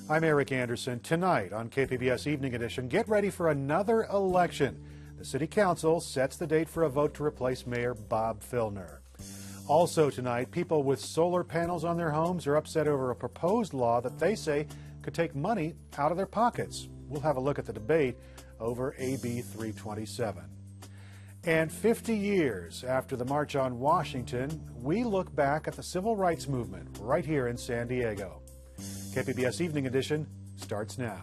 I'm Eric Anderson. Tonight on KPBS Evening Edition, get ready for another election. The City Council sets the date for a vote to replace Mayor Bob Filner. Also tonight, people with solar panels on their homes are upset over a proposed law that they say could take money out of their pockets. We'll have a look at the debate over AB 327. And 50 years after the March on Washington, we look back at the Civil Rights Movement right here in San Diego. KPBS Evening Edition starts now.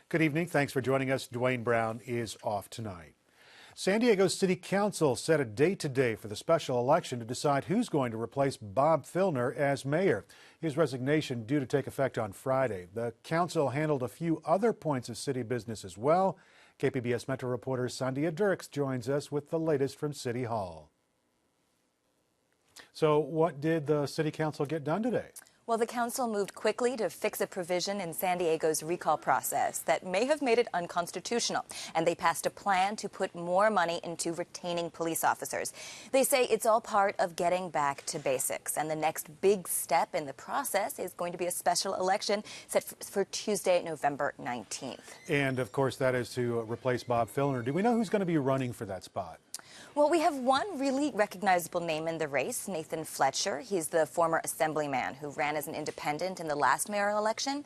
Good evening. Thanks for joining us. Dwayne Brown is off tonight. San Diego City Council set a date today for the special election to decide who's going to replace Bob Filner as mayor. His resignation due to take effect on Friday. The council handled a few other points of city business as well. KPBS Metro reporter Sandia Dirks joins us with the latest from City Hall. So what did the City Council get done today? Well, the council moved quickly to fix a provision in San Diego's recall process that may have made it unconstitutional, and they passed a plan to put more money into retaining police officers. They say it's all part of getting back to basics, and the next big step in the process is going to be a special election set for Tuesday, November 19th. And, of course, that is to replace Bob Filner. Do we know who's going to be running for that spot? Well, we have one really recognizable name in the race, Nathan Fletcher. He's the former assemblyman who ran as an independent in the last mayoral election.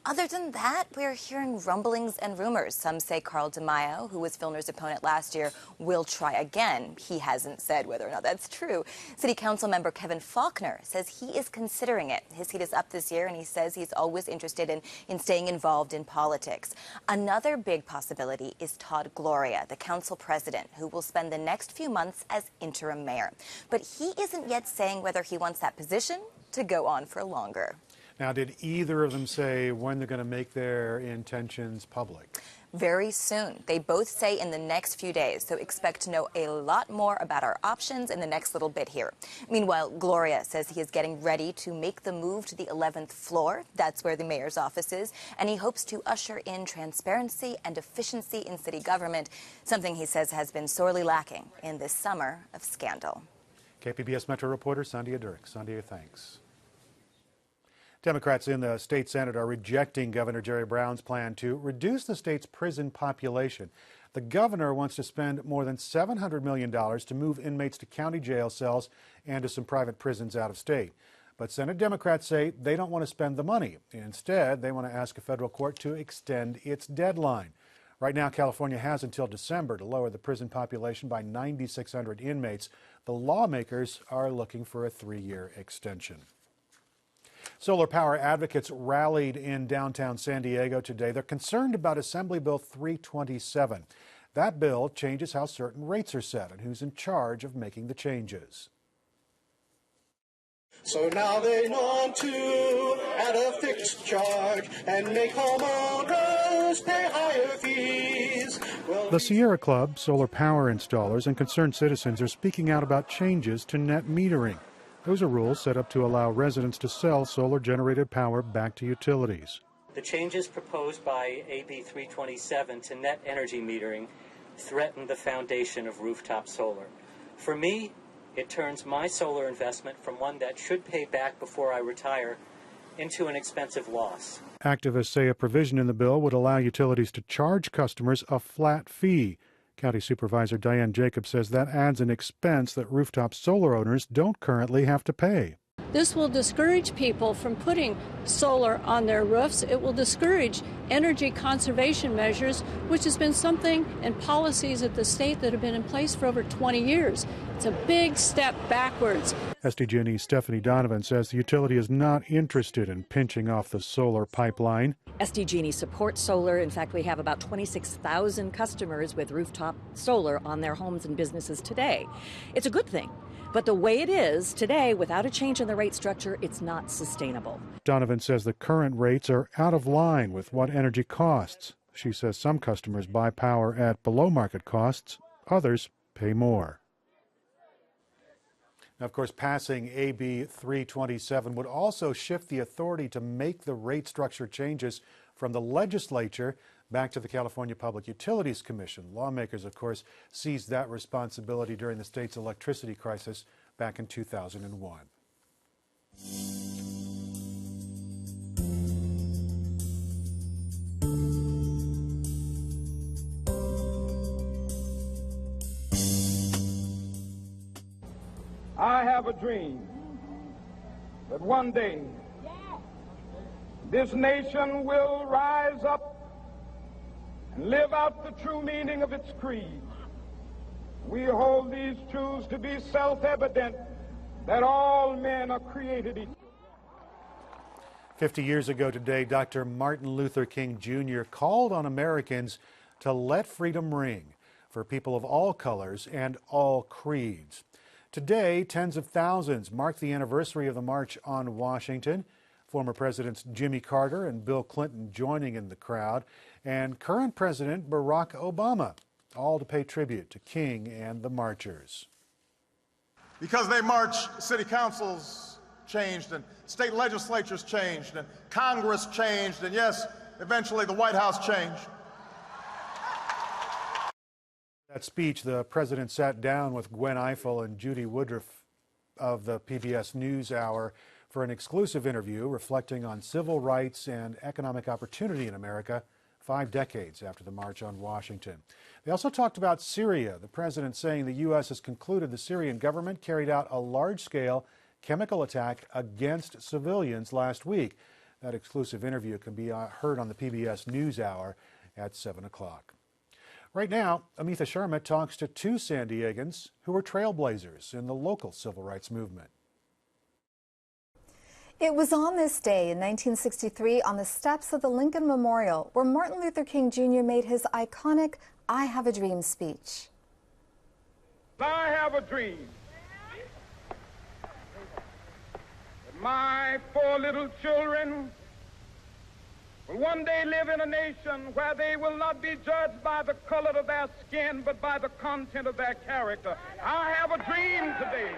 Other than that, we're hearing rumblings and rumors. Some say Carl DeMaio, who was Filner's opponent last year, will try again. He hasn't said whether or not that's true. City Council member Kevin Faulkner says he is considering it. His seat is up this year, and he says he's always interested in staying involved in politics. Another big possibility is Todd Gloria, the council president, who will spend the next few months as interim mayor. But he isn't yet saying whether he wants that position to go on for longer. Now, did either of them say when they're going to make their intentions public? Very soon. They both say in the next few days, so expect to know a lot more about our options in the next little bit here. Meanwhile, Gloria says he is getting ready to make the move to the 11th floor. That's where the mayor's office is, and he hopes to usher in transparency and efficiency in city government, something he says has been sorely lacking in this summer of scandal. KPBS Metro reporter Sandia Dirks. Sandia, thanks. Democrats in the state Senate are rejecting Governor Jerry Brown's plan to reduce the state's prison population. The governor wants to spend more than $700 million to move inmates to county jail cells and to some private prisons out of state. But Senate Democrats say they don't want to spend the money. Instead, they want to ask a federal court to extend its deadline. Right now, California has until December to lower the prison population by 9,600 inmates. The lawmakers are looking for a 3-year extension. Solar power advocates rallied in downtown San Diego today. They're concerned about Assembly Bill 327. That bill changes how certain rates are set and who's in charge of making the changes. So now they want to add a fixed charge and make homeowners pay higher fees. The Sierra Club, solar power installers, and concerned citizens are speaking out about changes to net metering. Those are rules set up to allow residents to sell solar-generated power back to utilities. The changes proposed by AB 327 to net energy metering threaten the foundation of rooftop solar. For me, it turns my solar investment from one that should pay back before I retire into an expensive loss. Activists say a provision in the bill would allow utilities to charge customers a flat fee. County Supervisor Diane Jacobs says that adds an expense that rooftop solar owners don't currently have to pay. This will discourage people from putting solar on their roofs. It will discourage energy conservation measures, which has been something and policies at the state that have been in place for over 20 years. It's a big step backwards. SDG&E's Stephanie Donovan says the utility is not interested in pinching off the solar pipeline. SDG&E supports solar. In fact, we have about 26,000 customers with rooftop solar on their homes and businesses today. It's a good thing. But the way it is today, without a change in the rate structure, it's not sustainable. Donovan says the current rates are out of line with what energy costs. She says some customers buy power at below market costs, others pay more. Of course, passing AB 327 would also shift the authority to make the rate structure changes from the legislature back to the California Public Utilities Commission. Lawmakers, of course, seized that responsibility during the state's electricity crisis back in 2001. I have a dream that one day this nation will rise up and live out the true meaning of its creed. We hold these truths to be self-evident, that all men are created equal. 50 years ago today, Dr. Martin Luther King Jr. called on Americans to let freedom ring for people of all colors and all creeds. Today, tens of thousands mark the anniversary of the March on Washington. Former Presidents Jimmy Carter and Bill Clinton joining in the crowd, and current President Barack Obama, all to pay tribute to King and the marchers. Because they marched, city councils changed, and state legislatures changed, and Congress changed, and yes, eventually the White House changed. That speech, the president sat down with Gwen Ifill and Judy Woodruff of the PBS NewsHour for an exclusive interview reflecting on civil rights and economic opportunity in America 5 decades after the March on Washington. They also talked about Syria, the president saying the U.S. has concluded the Syrian government carried out a large-scale chemical attack against civilians last week. That exclusive interview can be heard on the PBS NewsHour at 7 o'clock. Right now, Amitha Sharma talks to 2 San Diegans who were trailblazers in the local civil rights movement. It was on this day in 1963 on the steps of the Lincoln Memorial where Martin Luther King Jr. made his iconic I Have a Dream speech. I have a dream that my 4 little children will one day live in a nation where they will not be judged by the color of their skin, but by the content of their character. I have a dream today.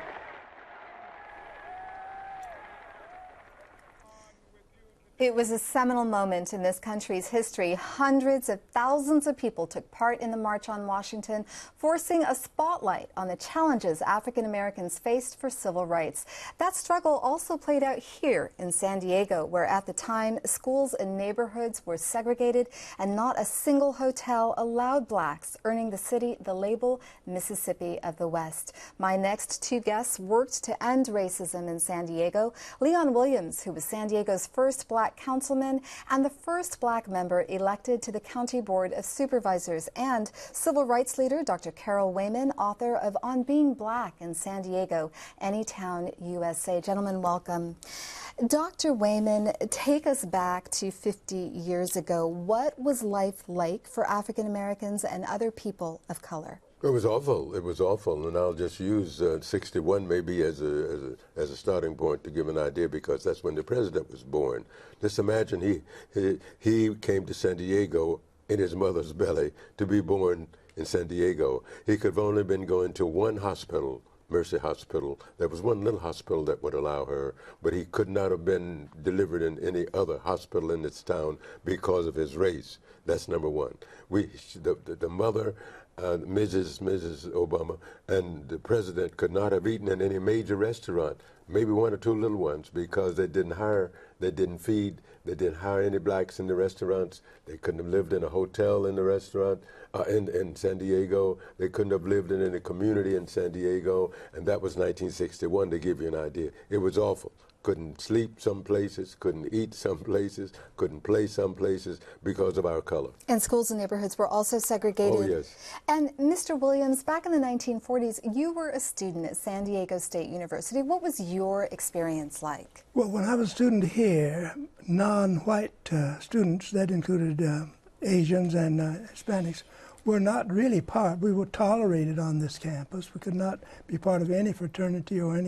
It was a seminal moment in this country's history. Hundreds of thousands of people took part in the March on Washington, forcing a spotlight on the challenges African Americans faced for civil rights. That struggle also played out here in San Diego, where at the time schools and neighborhoods were segregated and not a single hotel allowed blacks, earning the city the label Mississippi of the West. My next 2 guests worked to end racism in San Diego. Leon Williams, who was San Diego's first black councilman and the first black member elected to the County Board of Supervisors, and civil rights leader Dr. Carol Wayman, author of On Being Black in San Diego, Anytown, USA. Gentlemen, welcome. Dr. Wayman, take us back to 50 years ago. What was life like for African Americans and other people of color? It was awful. It was awful, and I'll just use 61 maybe as a starting point to give an idea, because that's when the president was born. Just imagine he came to San Diego in his mother's belly to be born in San Diego. He could have only been going to one hospital, Mercy Hospital. There was one little hospital that would allow her, but he could not have been delivered in any other hospital in this town because of his race. That's number one. The mother, Mrs. Obama, and the president could not have eaten in any major restaurant, maybe 1 or 2 little ones, because they didn't hire, they didn't feed, they didn't hire any blacks in the restaurants. They couldn't have lived in a hotel in the restaurant in San Diego. They couldn't have lived in any community in San Diego, and that was 1961, to give you an idea. It was awful. Couldn't sleep some places, couldn't eat some places, couldn't play some places because of our color. And schools and neighborhoods were also segregated. Oh, yes. And Mr. Williams, back in the 1940s, you were a student at San Diego State University. What was your experience like? Well, when I was a student here, non-white students, that included Asians and Hispanics, were not really part. We were tolerated on this campus. We could not be part of any fraternity or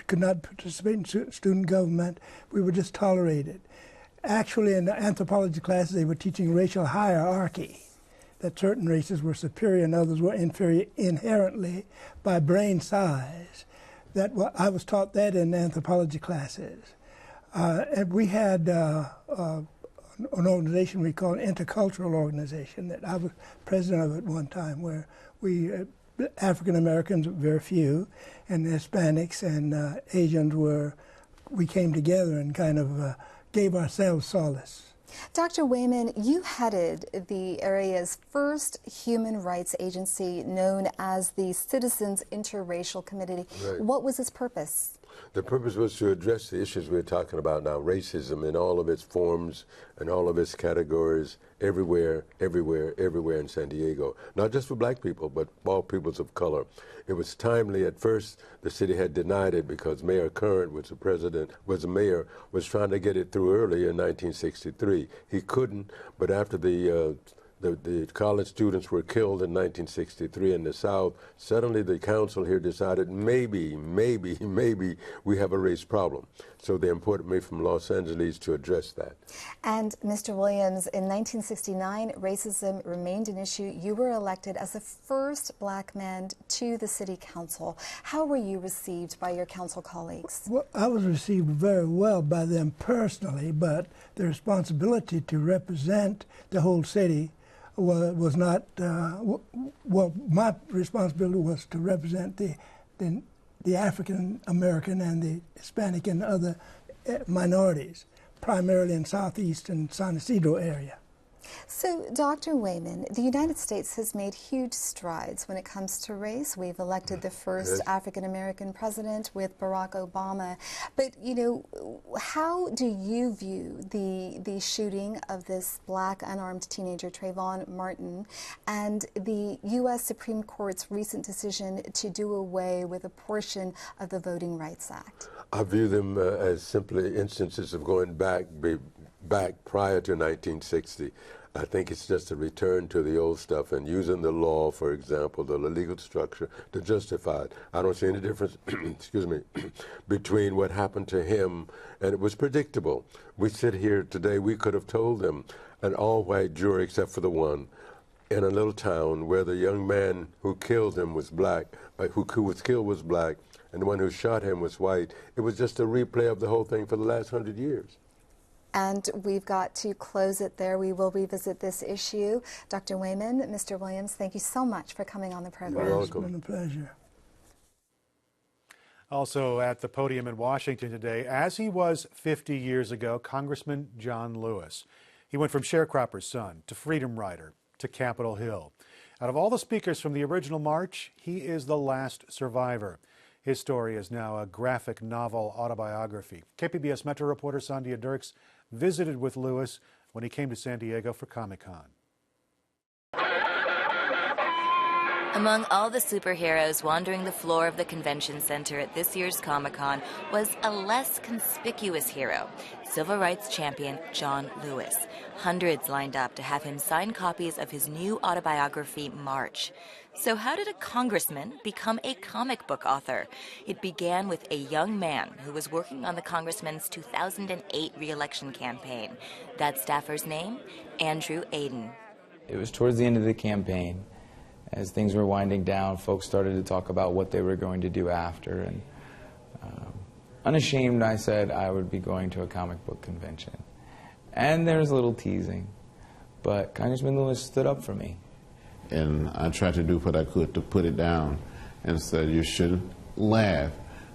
could not participate in student government. We were just tolerated. Actually, in the anthropology classes, they were teaching racial hierarchy, that certain races were superior and others were inferior inherently by brain size. I was taught that in anthropology classes. And we had an organization we call an intercultural organization that I was president of at one time, where we, African Americans, very few, and Hispanics and Asians we came together and kind of gave ourselves solace. Dr. Wayman, you headed the area's first human rights agency known as the Citizens Interracial Committee. Right. What was its purpose? The purpose was to address the issues we're talking about now, racism in all of its forms and all of its categories, everywhere in San Diego. Not just for black people, but all peoples of color. It was timely. At first, the city had denied it because Mayor Current was the mayor, was trying to get it through early in 1963. He couldn't, but after the college students were killed in 1963 in the South, suddenly the council here decided maybe we have a race problem. So they imported me from Los Angeles to address that. And Mr. Williams, in 1969, racism remained an issue. You were elected as the first black man to the city council. How were you received by your council colleagues? Well, I was received very well by them personally, but the responsibility to represent the whole city was not, well, my responsibility was to represent the African American and the Hispanic and other minorities, primarily in Southeast and San Ysidro area. So, Dr. Wayman, the United States has made huge strides when it comes to race. We've elected the first African-American president with Barack Obama. But, you know, how do you view the shooting of this black unarmed teenager, Trayvon Martin, and the U.S. Supreme Court's recent decision to do away with a portion of the Voting Rights Act? I view them as simply instances of going back prior to 1960. I think it's just a return to the old stuff and using the law, for example, the legal structure to justify it. I don't see any difference, excuse me, between what happened to him, and it was predictable. We sit here today, we could have told them, an all-white jury except for the one, in a little town where the young man who killed him was black, who was killed was black, and the one who shot him was white. It was just a replay of the whole thing for the last 100 years. And we've got to close it there. We will revisit this issue. Dr. Wayman, Mr. Williams, thank you so much for coming on the program. You're welcome. It's been a pleasure. Also at the podium in Washington today, as he was 50 years ago, Congressman John Lewis. He went from sharecropper's son to freedom rider to Capitol Hill. Out of all the speakers from the original march, he is the last survivor. His story is now a graphic novel autobiography. KPBS Metro reporter Sandhya Dirks visited with Lewis when he came to San Diego for Comic-Con. Among all the superheroes wandering the floor of the convention center at this year's Comic-Con was a less conspicuous hero, civil rights champion John Lewis. Hundreds lined up to have him sign copies of his new autobiography, March. So how did a congressman become a comic book author? It began with a young man who was working on the congressman's 2008 re-election campaign. That staffer's name? Andrew Aiden. It was towards the end of the campaign. As things were winding down, folks started to talk about what they were going to do after. And unashamed, I said I would be going to a comic book convention. And there was a little teasing. But Congressman Lewis stood up for me. And I tried to do what I could to put it down and said, you shouldn't laugh.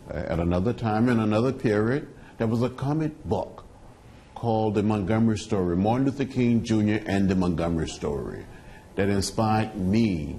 At another time, in another period, there was a comic book called The Montgomery Story, Martin Luther King Jr. and The Montgomery Story, that inspired me.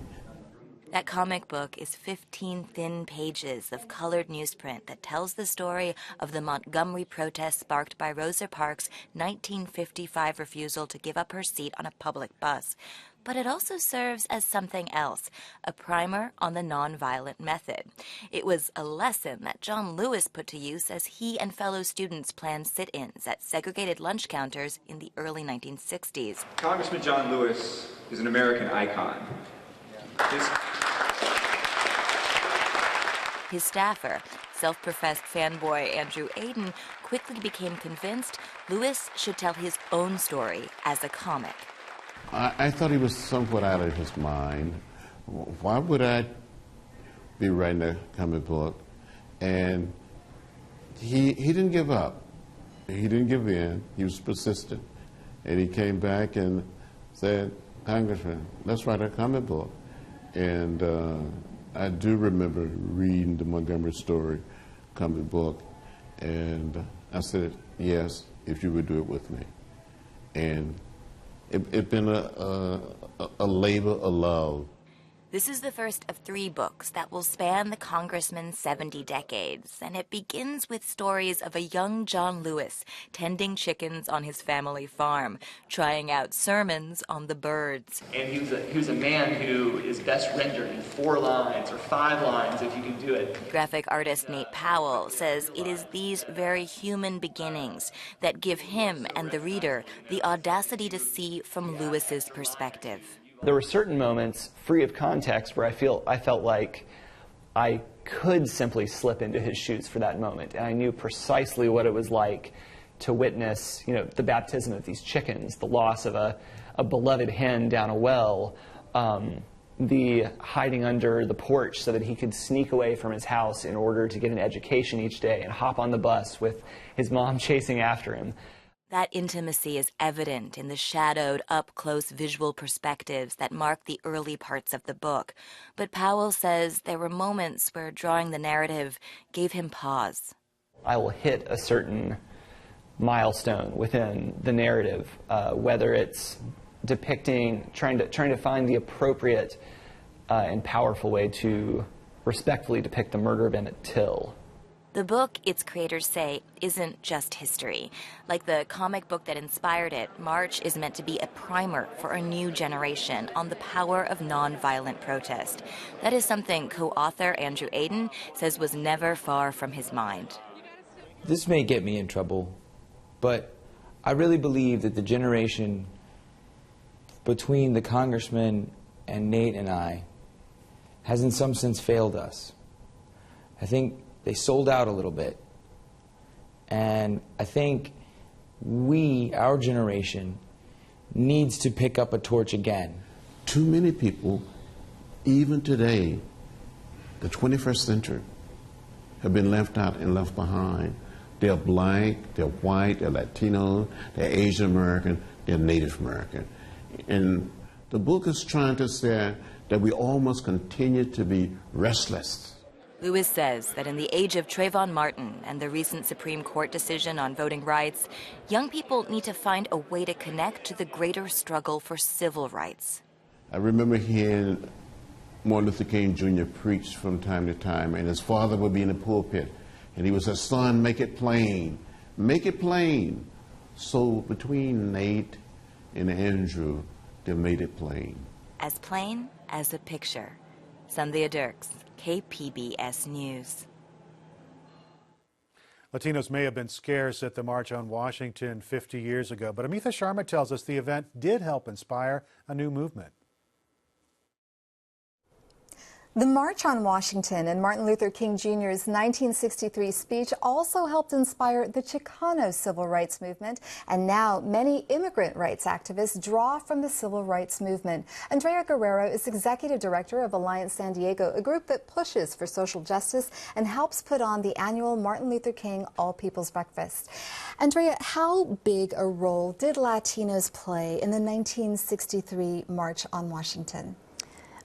That comic book is 15 thin pages of colored newsprint that tells the story of the Montgomery protest sparked by Rosa Parks' 1955 refusal to give up her seat on a public bus. But it also serves as something else, a primer on the nonviolent method. It was a lesson that John Lewis put to use as he and fellow students planned sit-ins at segregated lunch counters in the early 1960s. Congressman John Lewis is an American icon. His staffer, self-professed fanboy Andrew Aiden, quickly became convinced Lewis should tell his own story as a comic. I thought he was somewhat out of his mind. Why would I be writing a comic book And he didn't give up. He didn't give in. He was persistent. And he came back and said, Congressman, let's write a comic book. And I do remember reading the Montgomery Story comic book. And I said, yes, if you would do it with me. And it's been a labor of love. This is the first of 3 books that will span the congressman's 70 decades, and it begins with stories of a young John Lewis tending chickens on his family farm, trying out sermons on the birds. And he was a man who is best rendered in 4 lines or 5 lines if you can do it. Graphic artist Nate Powell says it is these very human beginnings that give him and the reader the audacity to see from Lewis's perspective. There were certain moments, free of context, where I felt like I could simply slip into his shoes for that moment. And I knew precisely what it was like to witness, the baptism of these chickens, the loss of a beloved hen down a well, the hiding under the porch so that he could sneak away from his house in order to get an education each day and hop on the bus with his mom chasing after him. That intimacy is evident in the shadowed, up-close visual perspectives that mark the early parts of the book. But Powell says there were moments where drawing the narrative gave him pause. I will hit a certain milestone within the narrative, whether it's depicting, trying to find the appropriate and powerful way to respectfully depict the murder of Emmett Till. The book, its creators say, isn't just history. Like the comic book that inspired it, March is meant to be a primer for a new generation on the power of nonviolent protest. That is something co-author Andrew Aden says was never far from his mind. This may get me in trouble, but I really believe that the generation between the congressman and Nate and I has in some sense failed us. I think they sold out a little bit. And I think our generation, needs to pick up a torch again. Too many people, even today, the 21st century, have been left out and left behind. They're black, they're white, they're Latino, they're Asian American, they're Native American. And the book is trying to say that we all must continue to be restless. Lewis says that in the age of Trayvon Martin and the recent Supreme Court decision on voting rights, young people need to find a way to connect to the greater struggle for civil rights. I remember hearing Martin Luther King Jr. preach from time to time, and his father would be in the pulpit, and he would say, son, make it plain, make it plain. So between Nate and Andrew, they made it plain. As plain as a picture. Sandhya Dirks, KPBS News. Latinos may have been scarce at the March on Washington 50 years ago, but Amitha Sharma tells us the event did help inspire a new movement. The March on Washington and Martin Luther King Jr.'s 1963 speech also helped inspire the Chicano civil rights movement, and now many immigrant rights activists draw from the civil rights movement. Andrea Guerrero is executive director of Alliance San Diego, a group that pushes for social justice and helps put on the annual Martin Luther King All People's Breakfast. Andrea, how big a role did Latinos play in the 1963 March on Washington?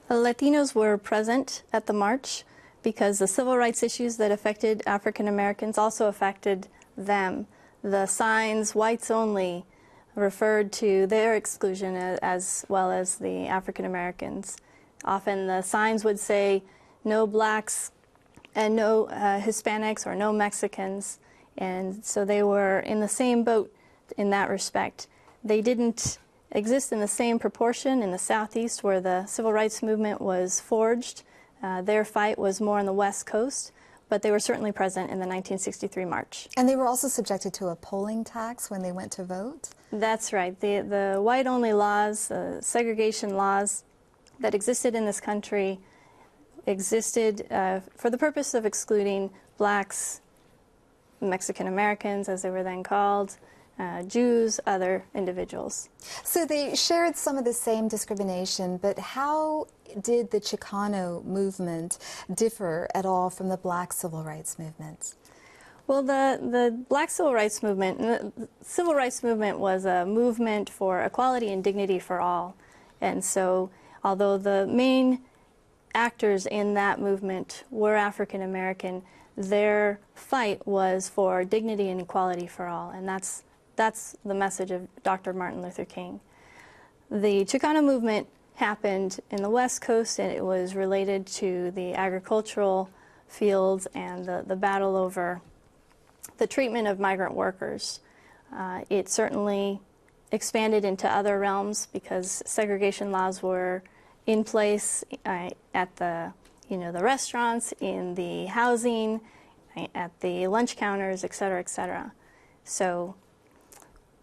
Latinos were present at the march because the civil rights issues that affected African Americans also affected them. The signs, whites only, referred to their exclusion as well as the African Americans. Often the signs would say no blacks and no Hispanics or no Mexicans, and so they were in the same boat in that respect. They didn't exist in the same proportion in the Southeast where the civil rights movement was forged. Their fight was more on the West Coast, but they were certainly present in the 1963 march. And they were also subjected to a polling tax when they went to vote? That's right. The white-only laws, segregation laws that existed in this country existed for the purpose of excluding blacks, Mexican Americans, as they were then called, Jews, other individuals. So they shared some of the same discrimination, but how did the Chicano movement differ at all from the Black civil rights movement? Well, the Black civil rights movement, the civil rights movement was a movement for equality and dignity for all. And so, although the main actors in that movement were African American, their fight was for dignity and equality for all. And that's the message of Dr. Martin Luther King. The Chicano movement happened in the West Coast, and it was related to the agricultural fields and the battle over the treatment of migrant workers. It certainly expanded into other realms because segregation laws were in place at the restaurants, in the housing, at the lunch counters, et cetera, et cetera. So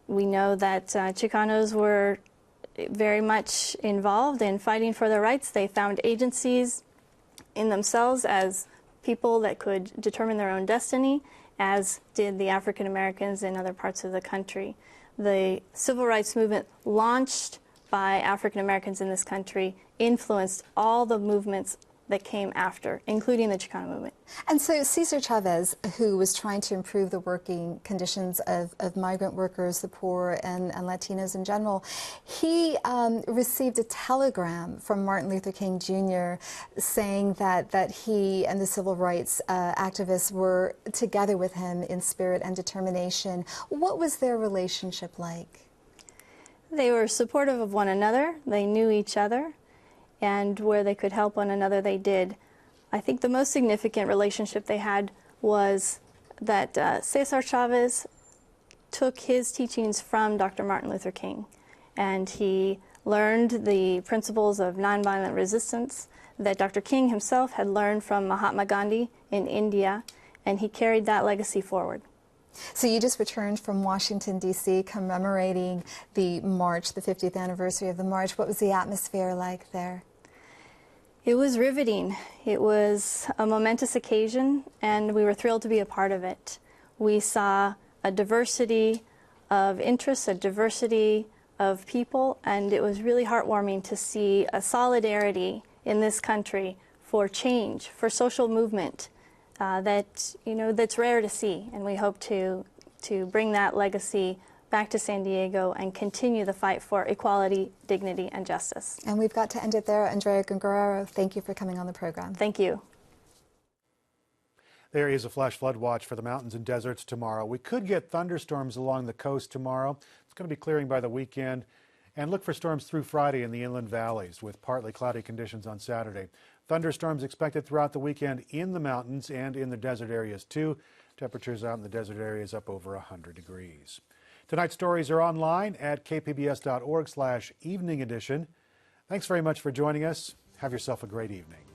we know that Chicanos were very much involved in fighting for their rights. They found agencies in themselves as people that could determine their own destiny, as did the African Americans in other parts of the country. The civil rights movement launched by African Americans in this country influenced all the movements that came after, including the Chicano movement. And so Cesar Chavez, who was trying to improve the working conditions of migrant workers, the poor, and Latinos in general, he received a telegram from Martin Luther King Jr. saying that he and the civil rights activists were together with him in spirit and determination. What was their relationship like? They were supportive of one another. They knew each other. And where they could help one another, they did. I think the most significant relationship they had was that Cesar Chavez took his teachings from Dr. Martin Luther King, and he learned the principles of nonviolent resistance that Dr. King himself had learned from Mahatma Gandhi in India, and he carried that legacy forward. So you just returned from Washington, D.C., commemorating the march, the 50th anniversary of the march. What was the atmosphere like there? It was riveting. It was a momentous occasion, and we were thrilled to be a part of it. We saw a diversity of interests, a diversity of people, and it was really heartwarming to see a solidarity in this country for change, for social movement. That's rare to see, and we hope to bring that legacy back to San Diego and continue the fight for equality, dignity, and justice. And we've got to end it there. Andrea Guerrero, thank you for coming on the program. Thank you. There is a flash flood watch for the mountains and deserts tomorrow. We could get thunderstorms along the coast tomorrow. It's going to be clearing by the weekend. And look for storms through Friday in the inland valleys with partly cloudy conditions on Saturday. Thunderstorms expected throughout the weekend in the mountains and in the desert areas too. Temperatures out in the desert areas up over 100 degrees. Tonight's stories are online at kpbs.org/evening edition. Thanks very much for joining us. Have yourself a great evening.